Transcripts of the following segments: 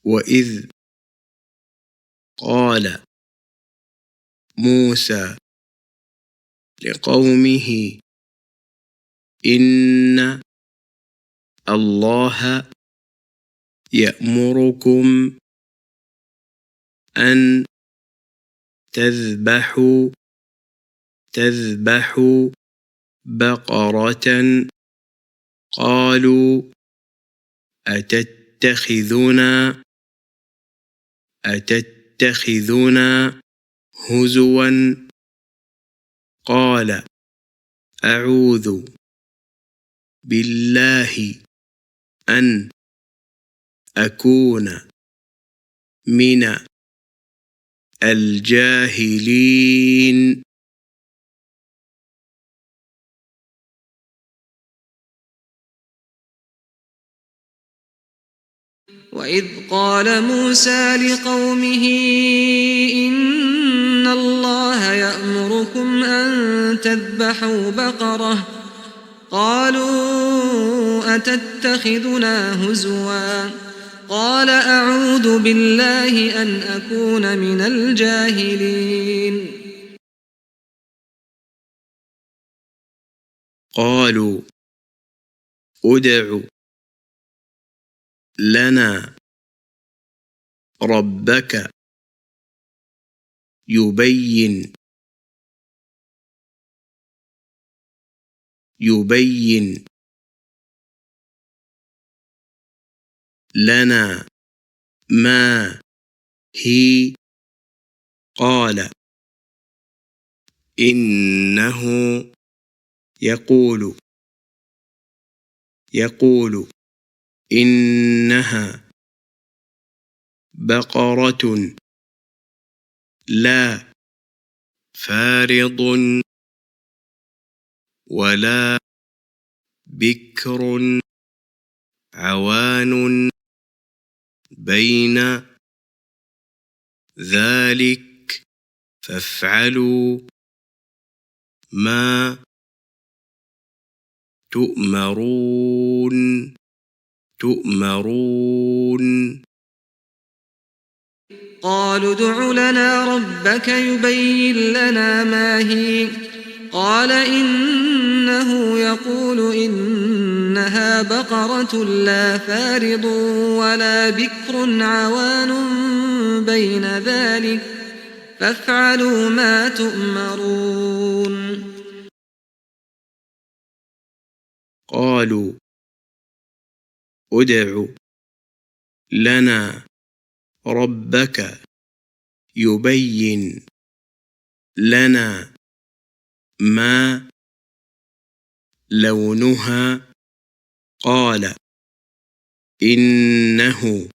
وإذ قال موسى لقومه إن الله يأمركم أن تذبحوا بقرة. قالوا أتتخذنا هزوا. قال أعوذ بالله أن أكون من الجاهلين. وإذ قال موسى لقومه إن الله يأمركم أن تذبحوا بقرة. قالوا أتتخذنا هزوا. قال أعوذ بالله أن أكون من الجاهلين. قالوا ادع لنا ربك يبين لنا ما هي. قال إنه يقول إنها بقرة لا فارض ولا بكر عوان بين ذلك فافعلوا ما تؤمرون. قالوا ادع لنا ربك يبين لنا ما هي. قال إنه يقول إنها بقرة لا فارض ولا بكر عوان بين ذلك فافعلوا ما تؤمرون. قالوا ادع لنا ربك يبين لنا ما لونها. قال إنه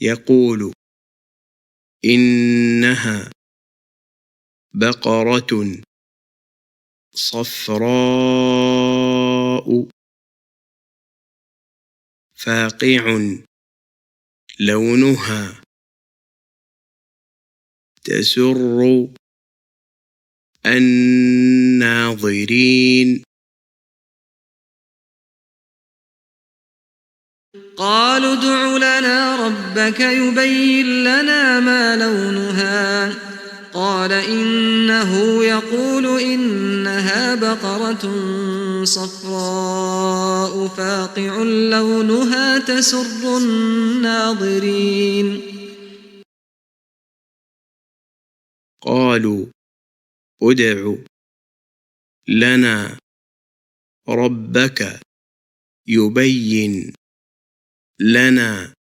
يقول إنها بقرة صفراء فاقع لونها تسر الناظرين. قالوا ادع لنا ربك يبين لنا ما لونها. قال إنه يقول إنها بقرة صفراء فاقع لونها تسر الناظرين. قالوا ادع لنا ربك يبين لنا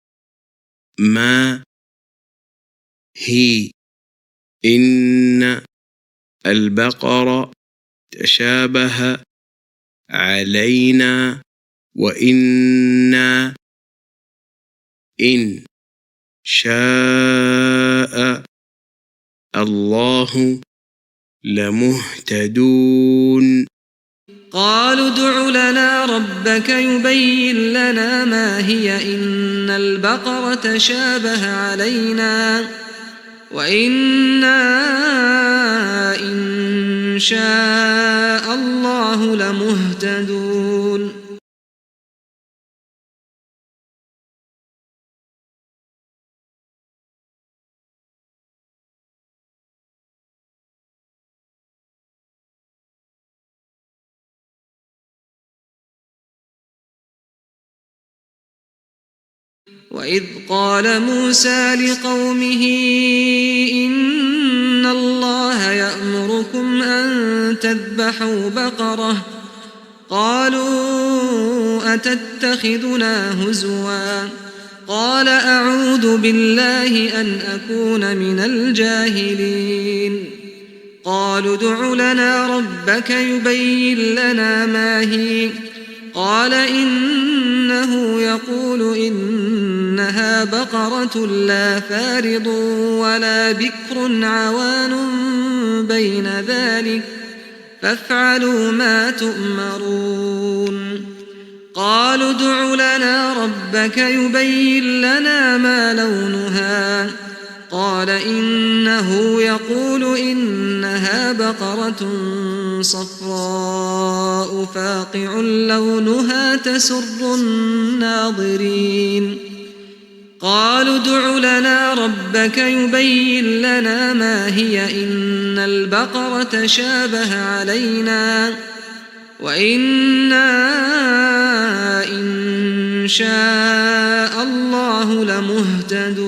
ما هي. إن البقرة تشابه علينا وإنا إن شاء الله لمهتدون. قالوا ادع لنا ربك يبين لنا ما هي إن البقرة تشابه علينا وإنا إن شاء الله لمهتدون وإذ قال موسى لقومه إن الله يأمركم أن تذبحوا بقرة قالوا أتتخذنا هزوا قال أعوذ بالله أن أكون من الجاهلين قالوا ادع لنا ربك يبين لنا ما هي قال إنه يقول إنها بقرة لا فارض ولا بكر عوان بين ذلك فافعلوا ما تؤمرون قالوا ادع لنا ربك يبين لنا ما لونها قال إنه يقول إنها بقرة صفراء فاقع لونها تسر الناظرين قالوا ادع لنا ربك يبين لنا ما هي إن البقرة شابه علينا وإنا إن شاء الله لمهتدون